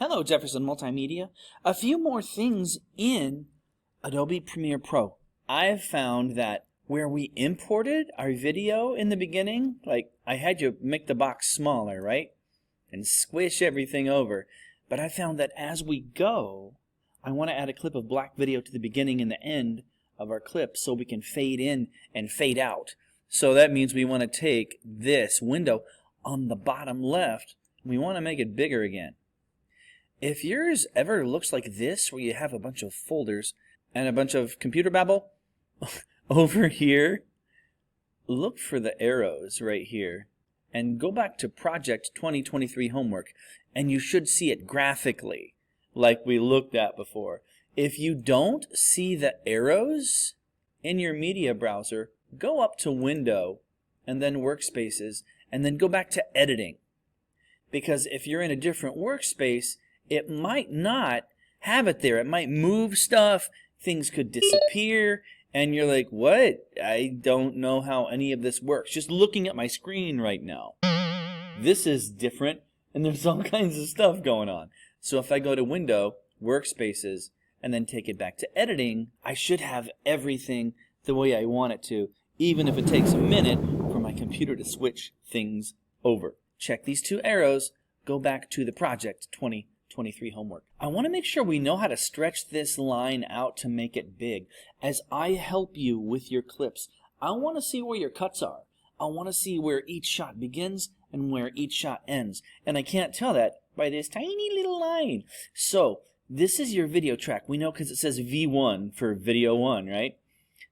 Hello, Jefferson Multimedia. A few more things in Adobe Premiere Pro. I've found that where we imported our video in the beginning, like I had you make the box smaller, right? And squish everything over. But I found that as we go, I want to add a clip of black video to the beginning and the end of our clip so we can fade in and fade out. So that means we want to take this window on the bottom left, and we want to make it bigger again. If yours ever looks like this, where you have a bunch of folders and a bunch of computer babble, over here, look for the arrows right here and go back to Project 2023 Homework, and you should see it graphically like we looked at before. If you don't see the arrows in your media browser, go up to Window and then Workspaces and then go back to Editing. Because if you're in a different workspace, it might not have it there. It might move stuff, things could disappear, and you're like, what? I don't know how any of this works. Just looking at my screen right now. This is different, and there's all kinds of stuff going on. So if I go to Window, Workspaces, and then take it back to Editing, I should have everything the way I want it to, even if it takes a minute for my computer to switch things over. Check these two arrows, go back to the Project 2023 Homework. I want to make sure we know how to stretch this line out to make it big. As I help you with your clips, I want to see where your cuts are. I want to see where each shot begins and where each shot ends. And I can't tell that by this tiny little line. So this is your video track. We know because it says V1 for video 1, right?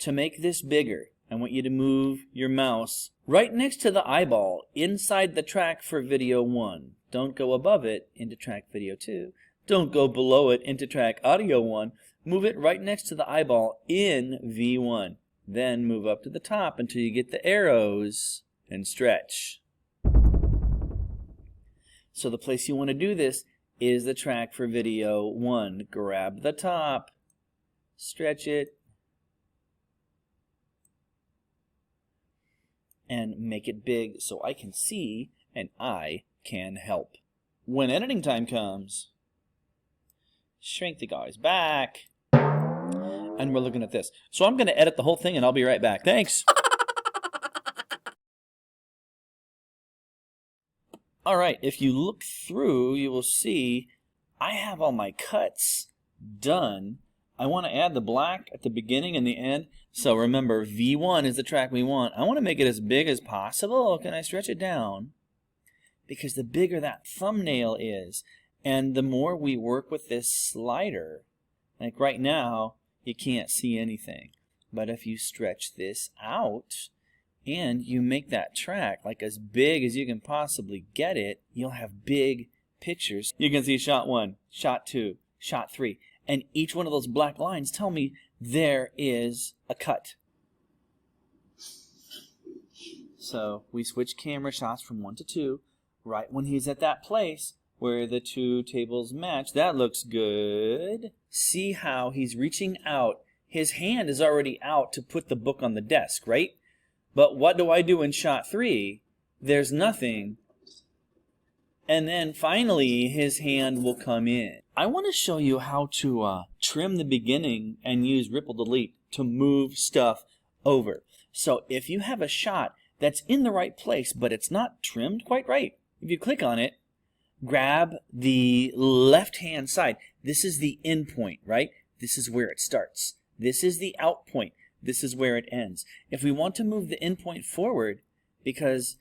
To make this bigger, I want you to move your mouse right next to the eyeball inside the track for video 1. Don't go above it into track video 2. Don't go below it into track audio 1. Move it right next to the eyeball in V1. Then move up to the top until you get the arrows and stretch. So the place you want to do this is the track for video 1. Grab the top, stretch it, and make it big so I can see and I can help. When editing time comes, shrink the guys back, and we're looking at this. So I'm going to edit the whole thing and I'll be right back. Thanks. Alright, if you look through, you will see I have all my cuts done. I want to add the black at the beginning and the end. So remember, V1 is the track we want. I want to make it as big as possible. Can I stretch it down? Because the bigger that thumbnail is, and the more we work with this slider, like right now, you can't see anything. But if you stretch this out, and you make that track like as big as you can possibly get it, you'll have big pictures. You can see shot 1, shot 2, shot 3, and each one of those black lines tell me there is a cut. So we switch camera shots from 1 to 2. Right when he's at that place where the two tables match, that looks good. See how he's reaching out. His hand is already out to put the book on the desk, right? But what do I do in shot 3? There's nothing. And then finally his hand will come in. I want to show you how to trim the beginning and use ripple delete to move stuff over. So if you have a shot that's in the right place but it's not trimmed quite right, if you click on it, grab the left hand side. This is the in point, right? This is where it starts. This is the out point. This is where it ends. If we want to move the end point forward, because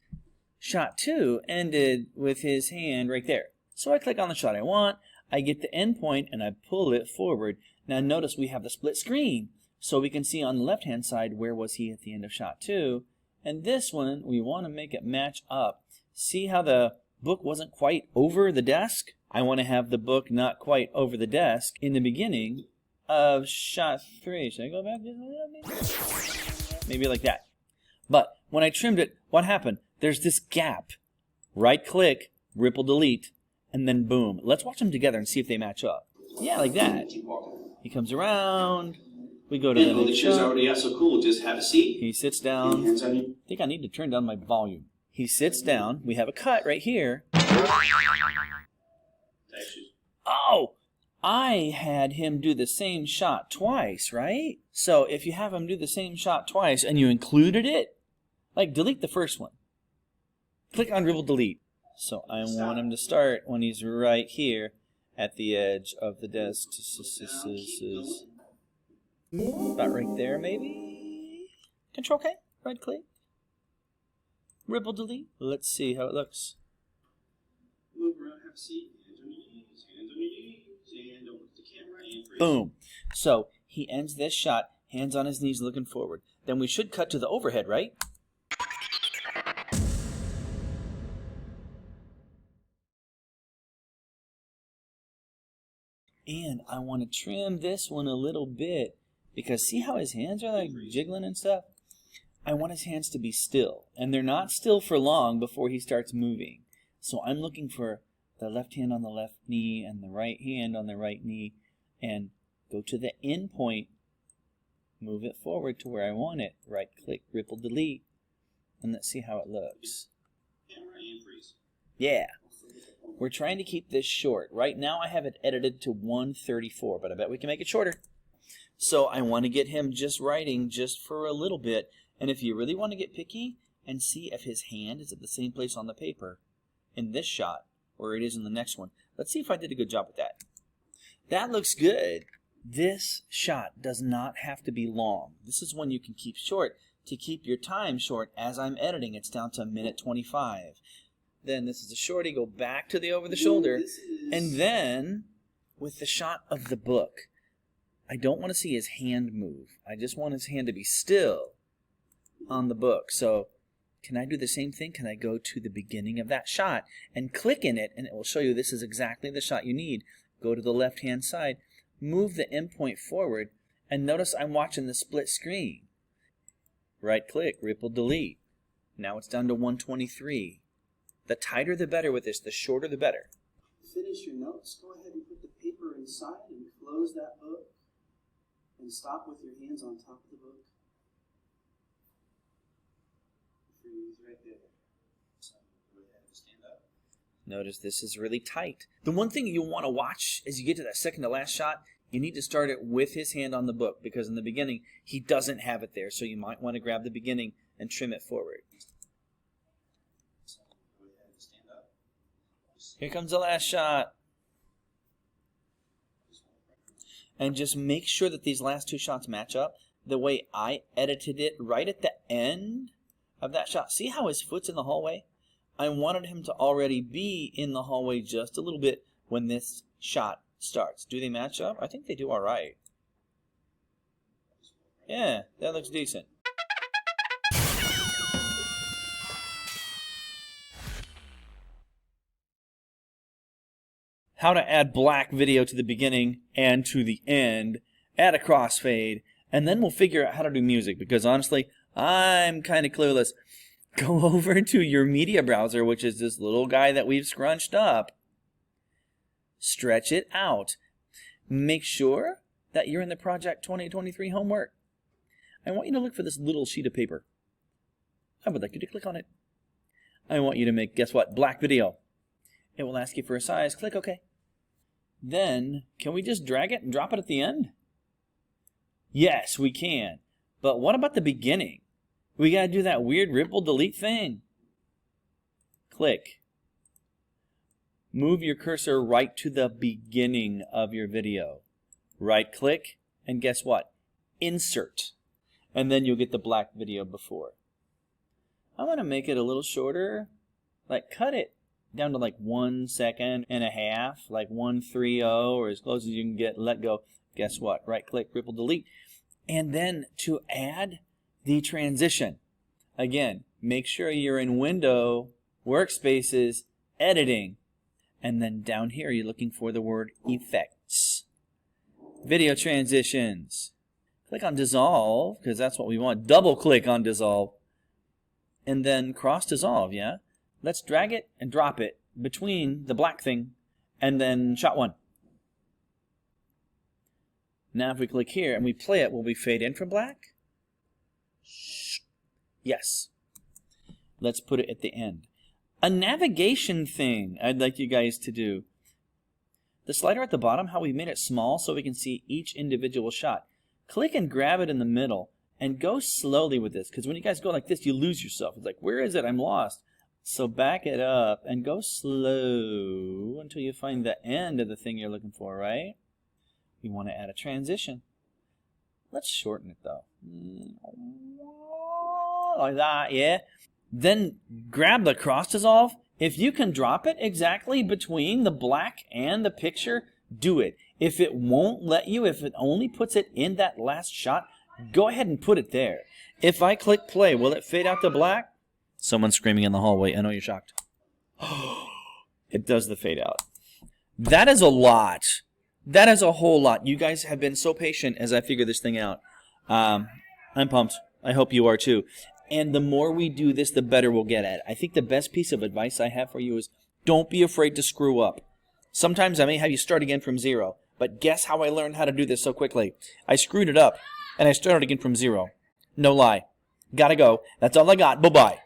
shot 2 ended with his hand right there. So I click on the shot I want, I get the end point, and I pull it forward. Now notice we have the split screen, so we can see on the left hand side where was he at the end of shot 2. And this one, we want to make it match up. See how the book wasn't quite over the desk? I want to have the book not quite over the desk in the beginning of shot 3. Should I go back just a little bit? Maybe like that. But when I trimmed it, what happened? There's this gap. Right click, ripple delete, and then boom. Let's watch them together and see if they match up. Yeah, like that. He comes around. We go to the next shot. Already out, so cool. Just have a seat. He sits down. I think I need to turn down my volume. He sits down. We have a cut right here. Oh, I had him do the same shot twice, right? So if you have him do the same shot twice and you included it, like delete the first one. Click on Ripple Delete. So I want him to start when he's right here at the edge of the desk. About right there, maybe? Control K, right click. Ripple Delete. Let's see how it looks. Move around, have a seat, hands on your knees, and don't look at the camera, and freeze. Boom. So he ends this shot, hands on his knees looking forward. Then we should cut to the overhead, right? And I want to trim this one a little bit because see how his hands are like jiggling and stuff? I want his hands to be still. And they're not still for long before he starts moving. So I'm looking for the left hand on the left knee and the right hand on the right knee. And go to the end point. Move it forward to where I want it. Right click, Ripple Delete. And let's see how it looks. Camera and freeze. Yeah. We're trying to keep this short. Right now I have it edited to 134, but I bet we can make it shorter. So I want to get him just writing just for a little bit. And if you really want to get picky and see if his hand is at the same place on the paper in this shot or it is in the next one, let's see if I did a good job with that. That looks good. This shot does not have to be long. This is one you can keep short. To keep your time short as I'm editing, it's down to 1:25. Then this is a shorty, go back to the over the shoulder. And then with the shot of the book, I don't want to see his hand move. I just want his hand to be still on the book. So can I do the same thing? Can I go to the beginning of that shot and click in it, and it will show you this is exactly the shot you need. Go to the left hand side, move the endpoint forward, and notice I'm watching the split screen. Right click, Ripple Delete. Now it's down to 123. The tighter the better with this, the shorter the better. Finish your notes, go ahead and put the paper inside and close that book and stop with your hands on top of the book. Freeze right there. So go ahead and stand up. Notice this is really tight. The one thing you'll want to watch as you get to that second to last shot, you need to start it with his hand on the book because in the beginning he doesn't have it there, so you might want to grab the beginning and trim it forward. Here comes the last shot. And just make sure that these last two shots match up the way I edited it right at the end of that shot. See how his foot's in the hallway? I wanted him to already be in the hallway just a little bit when this shot starts. Do they match up? I think they do all right. Yeah, that looks decent. How to add black video to the beginning and to the end, add a crossfade, and then we'll figure out how to do music because honestly, I'm kind of clueless. Go over to your media browser, which is this little guy that we've scrunched up. Stretch it out. Make sure that you're in the Project 2023 homework. I want you to look for this little sheet of paper. I would like you to click on it. I want you to make, guess what, black video. It will ask you for a size. Click OK. Then, can we just drag it and drop it at the end? Yes, we can. But what about the beginning? We got to do that weird Ripple Delete thing. Click. Move your cursor right to the beginning of your video. Right click, and guess what? Insert. And then you'll get the black video before. I want to make it a little shorter. Like cut it down to like 1.5 seconds, like 130, or as close as you can get, let go. Guess what? Right click, Ripple Delete. And then to add the transition, again, make sure you're in Window, Workspaces, Editing. And then down here, you're looking for the word Effects. Video Transitions. Click on Dissolve, because that's what we want. Double click on Dissolve. And then cross dissolve, yeah? Let's drag it and drop it between the black thing and then shot one. Now if we click here and we play it, will we fade in from black? Yes. Let's put it at the end. A navigation thing I'd like you guys to do. the slider at the bottom, how we made it small so we can see each individual shot. Click and grab it in the middle and go slowly with this, because when you guys go like this, you lose yourself. It's like, where is it? I'm lost. So back it up and go slow until you find the end of the thing you're looking for, right? You want to add a transition. Let's shorten it though. Like that, yeah. Then grab the cross dissolve. If you can drop it exactly between the black and the picture, do it. If it won't let you, if it only puts it in that last shot, go ahead and put it there. If I click play, will it fade out to black? Someone's screaming in the hallway. I know you're shocked. It does the fade out. That is a lot. That is a whole lot. You guys have been so patient as I figure this thing out. I'm pumped. I hope you are too. And the more we do this, the better we'll get at it. I think the best piece of advice I have for you is don't be afraid to screw up. Sometimes I may have you start again from zero. But guess how I learned how to do this so quickly? I screwed it up, and I started again from zero. No lie. Gotta go. That's all I got. Bye-bye.